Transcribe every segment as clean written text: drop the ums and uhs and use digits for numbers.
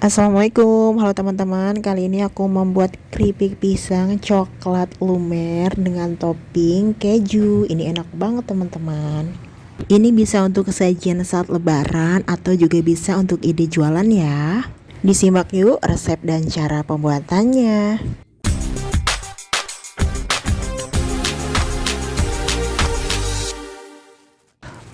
Assalamualaikum, halo teman-teman. Kali ini aku membuat keripik pisang coklat lumer dengan topping keju. Ini enak banget teman-teman. Ini bisa untuk kesajian saat lebaran atau juga bisa untuk ide jualan ya. Disimak yuk resep dan cara pembuatannya.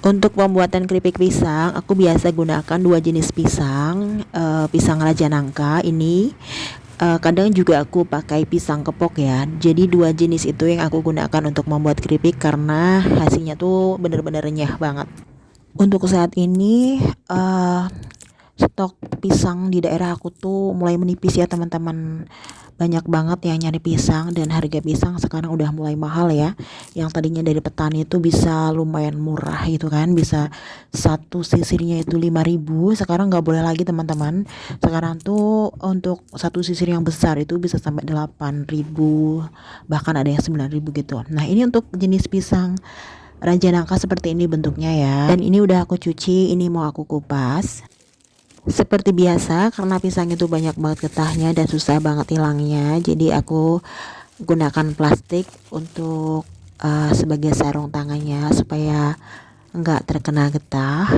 Untuk pembuatan keripik pisang, aku biasa gunakan dua jenis pisang, pisang raja nangka ini. Kadang juga aku pakai pisang kepok ya. Jadi dua jenis itu yang aku gunakan untuk membuat keripik karena hasilnya tuh bener-bener renyah banget. Untuk saat ini stok pisang di daerah aku tuh mulai menipis ya teman-teman. Banyak banget yang nyari pisang dan harga pisang sekarang udah mulai mahal ya. Yang tadinya dari petani itu bisa lumayan murah gitu kan, bisa satu sisirnya itu 5.000, sekarang nggak boleh lagi teman-teman. Sekarang tuh untuk satu sisir yang besar itu bisa sampai 8.000, bahkan ada yang 9.000 gitu. Nah ini untuk jenis pisang raja nangka seperti ini bentuknya ya. Dan ini udah aku cuci, ini mau aku kupas. Seperti biasa, karena pisang itu banyak banget getahnya dan susah banget hilangnya, jadi aku gunakan plastik untuk sebagai sarung tangannya supaya enggak terkena getah.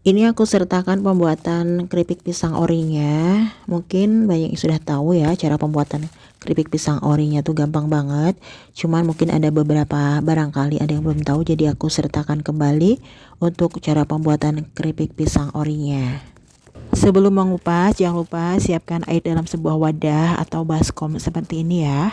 Ini aku sertakan pembuatan keripik pisang orinya. Mungkin banyak yang sudah tahu ya cara pembuatan keripik pisang orinya tuh gampang banget. Cuman mungkin ada beberapa barangkali ada yang belum tahu, jadi aku sertakan kembali untuk cara pembuatan keripik pisang orinya. Sebelum mengupas, jangan lupa siapkan air dalam sebuah wadah atau baskom seperti ini ya.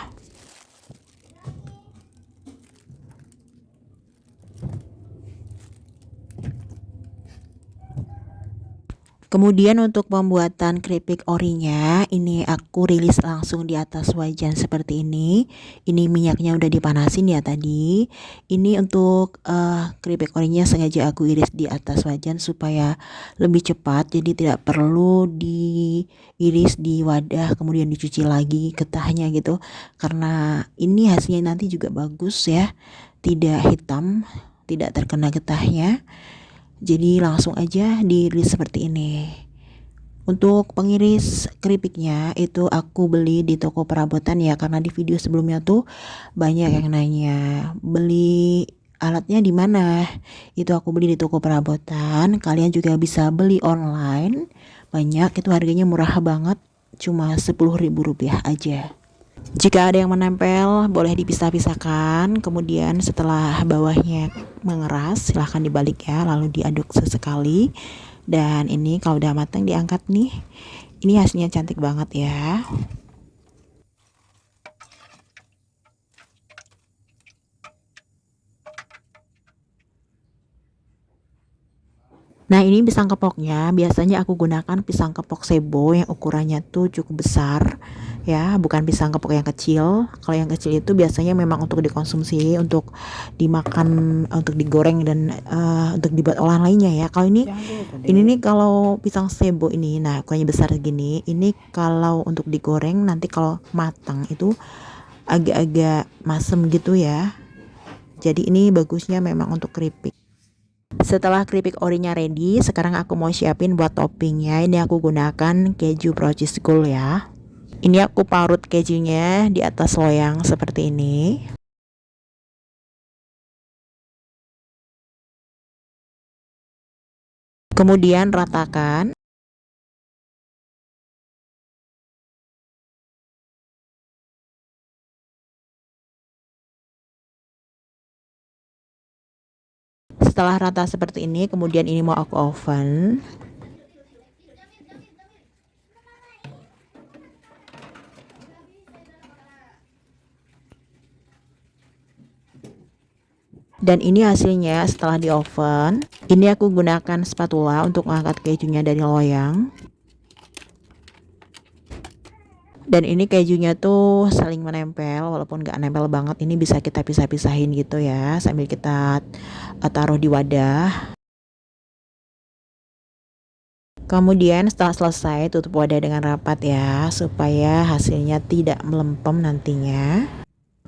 Kemudian untuk pembuatan keripik orinya, ini aku rilis langsung di atas wajan seperti ini. Ini minyaknya udah dipanasin ya tadi. Ini untuk keripik orinya sengaja aku iris di atas wajan supaya lebih cepat. Jadi tidak perlu diiris di wadah kemudian dicuci lagi getahnya gitu. Karena ini hasilnya nanti juga bagus ya, tidak hitam, tidak terkena getahnya. Jadi langsung aja diiris seperti ini. Untuk pengiris keripiknya itu aku beli di toko perabotan ya, karena di video sebelumnya tuh banyak yang nanya beli alatnya di mana. Itu aku beli di toko perabotan. Kalian juga bisa beli online. Banyak, itu harganya murah banget, cuma Rp10.000 aja. Jika ada yang menempel, boleh dipisah-pisahkan. Kemudian setelah bawahnya mengeras, silahkan dibalik ya, lalu diaduk sesekali. Dan ini kalau udah matang diangkat nih. Ini hasilnya cantik banget ya. Nah ini pisang kepoknya, biasanya aku gunakan pisang kepok sebo yang ukurannya tuh cukup besar ya, bukan pisang kepok yang kecil. Kalau yang kecil itu biasanya memang untuk dikonsumsi, untuk dimakan, untuk digoreng dan untuk dibuat olahan lainnya ya. Kalau ini nih kalau pisang sebo ini, nah ukurannya besar segini, ini kalau untuk digoreng nanti kalau matang itu agak-agak masem gitu ya. Jadi ini bagusnya memang untuk keripik. Setelah keripik orinya ready, sekarang aku mau siapin buat toppingnya. Ini aku gunakan keju Procis Gold ya. Ini aku parut kejunya di atas loyang seperti ini. Kemudian ratakan. Setelah rata seperti ini, kemudian ini mau aku oven. Dan ini hasilnya setelah di oven. Ini aku gunakan spatula untuk mengangkat kejunya dari loyang. Dan ini kejunya tuh saling menempel, walaupun gak nempel banget. Ini bisa kita pisah-pisahin gitu ya, sambil kita taruh di wadah. Kemudian setelah selesai, tutup wadah dengan rapat ya, supaya hasilnya tidak melempem nantinya.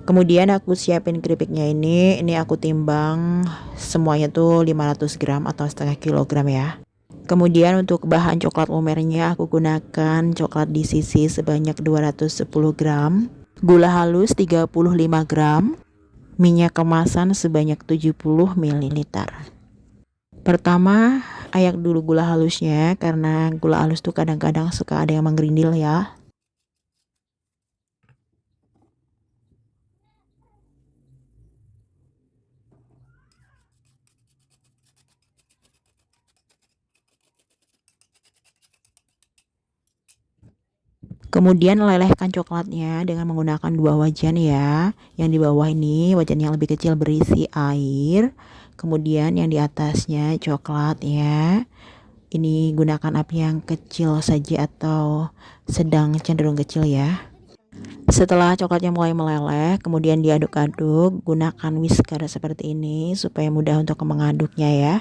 Kemudian aku siapin keripiknya ini aku timbang semuanya tuh 500 gram atau setengah kilogram ya. Kemudian untuk bahan coklat lumernya aku gunakan coklat DCC sebanyak 210 gram, gula halus 35 gram, minyak kemasan sebanyak 70 ml. Pertama, ayak dulu gula halusnya karena gula halus tuh kadang-kadang suka ada yang menggerindil ya. Kemudian lelehkan coklatnya dengan menggunakan dua wajan ya. Yang di bawah ini wajan yang lebih kecil berisi air. Kemudian yang di atasnya coklat ya. Ini gunakan api yang kecil saja atau sedang cenderung kecil ya. Setelah coklatnya mulai meleleh, kemudian diaduk-aduk, gunakan whisker seperti ini supaya mudah untuk mengaduknya ya.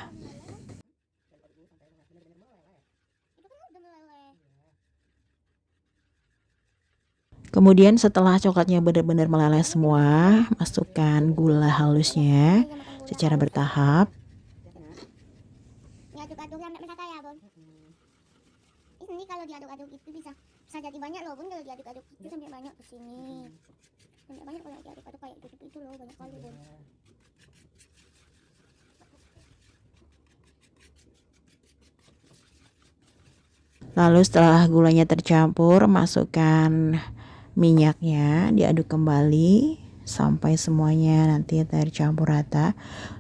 Kemudian setelah coklatnya benar-benar meleleh semua, masukkan gula halusnya secara bertahap. Diaduk-aduk sampai merata ya, Bun. Ini kalau diaduk-aduk itu bisa jadi banyak loh, Bun. Kalau diaduk-aduk itu sampai banyak ke sini. Sampai banyak kalau diaduk-aduk kayak itu loh, banyak kali, Bun. Lalu setelah gulanya tercampur, masukkan minyaknya, diaduk kembali sampai semuanya nanti tercampur rata.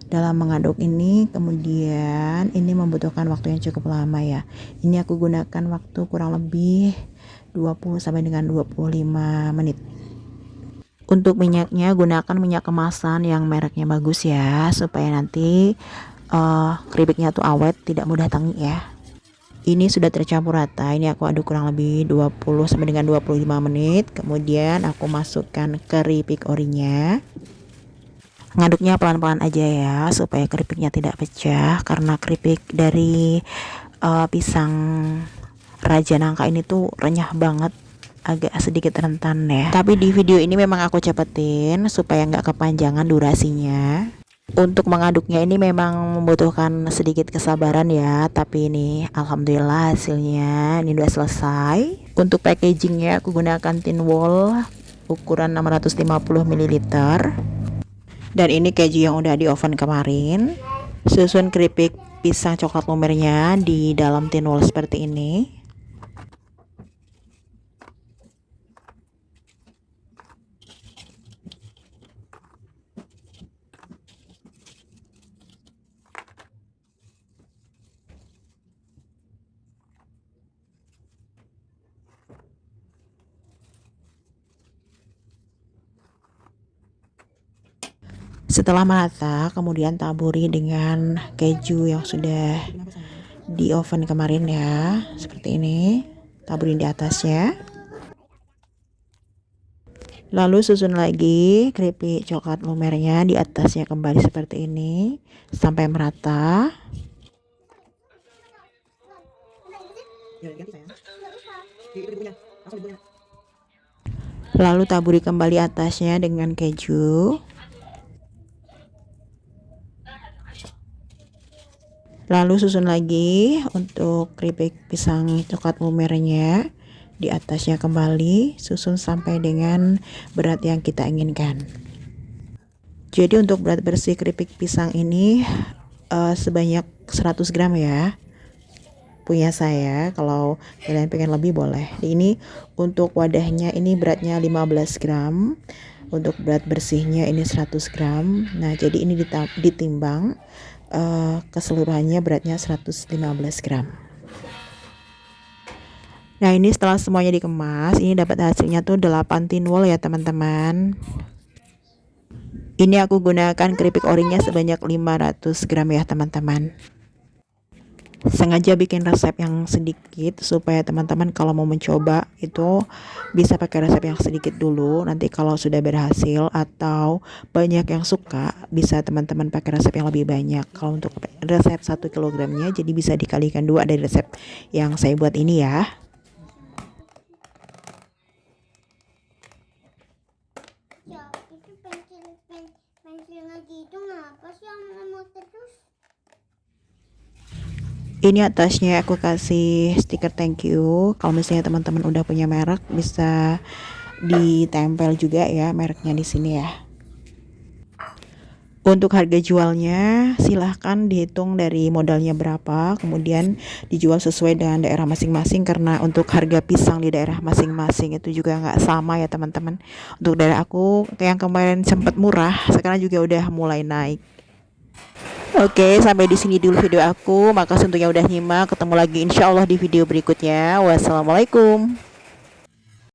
Dalam mengaduk ini kemudian ini membutuhkan waktu yang cukup lama ya. Ini aku gunakan waktu kurang lebih 20 sampai dengan 25 menit. Untuk minyaknya gunakan minyak kemasan yang mereknya bagus ya, supaya nanti keripiknya tuh awet, tidak mudah tengik ya. Ini sudah tercampur rata. Ini aku aduk kurang lebih 20 sampai dengan 25 menit. Kemudian aku masukkan keripik orinya. Ngaduknya pelan-pelan aja ya supaya keripiknya tidak pecah, karena keripik dari pisang Raja Nangka ini tuh renyah banget, agak sedikit rentan ya. Tapi di video ini memang aku cepetin supaya nggak kepanjangan durasinya. Untuk mengaduknya ini memang membutuhkan sedikit kesabaran ya, tapi ini alhamdulillah hasilnya ini udah selesai. Untuk packagingnya aku gunakan tin wool ukuran 650 ml. Dan ini keju yang udah di oven kemarin. Susun keripik pisang coklat lumernya di dalam tin wool seperti ini. Setelah merata, kemudian taburi dengan keju yang sudah di oven kemarin ya, seperti ini. Taburin di atasnya. Lalu susun lagi keripik coklat lumernya di atasnya kembali seperti ini sampai merata. Lalu taburi kembali atasnya dengan keju. Lalu susun lagi untuk keripik pisang coklat lumernya di atasnya kembali, susun sampai dengan berat yang kita inginkan. Jadi untuk berat bersih keripik pisang ini sebanyak 100 gram ya, punya saya. Kalau kalian pengen lebih boleh. Ini untuk wadahnya ini beratnya 15 gram, untuk berat bersihnya ini 100 gram. Nah jadi ini ditimbang keseluruhannya beratnya 115 gram. Nah ini setelah semuanya dikemas, ini dapat hasilnya tuh 8 tin wool ya teman-teman. Ini aku gunakan keripik orinya sebanyak 500 gram ya teman-teman. Sengaja bikin resep yang sedikit supaya teman-teman kalau mau mencoba itu bisa pakai resep yang sedikit dulu. Nanti kalau sudah berhasil atau banyak yang suka, bisa teman-teman pakai resep yang lebih banyak. Kalau untuk resep 1 kilogramnya jadi bisa dikalikan 2 dari resep yang saya buat ini ya. Ya, itu pensil lagi itu ngapa sih yang mau terus? Ini atasnya aku kasih stiker thank you. Kalau misalnya teman-teman udah punya merek bisa ditempel juga ya mereknya di sini ya. Untuk harga jualnya silahkan dihitung dari modalnya berapa, kemudian dijual sesuai dengan daerah masing-masing karena untuk harga pisang di daerah masing-masing itu juga nggak sama ya teman-teman. Untuk daerah aku yang kemarin sempat murah, sekarang juga udah mulai naik. Oke, sampai di sini dulu video aku. Makasih untuk yang udah nyimak. Ketemu lagi insya Allah di video berikutnya. Wassalamualaikum.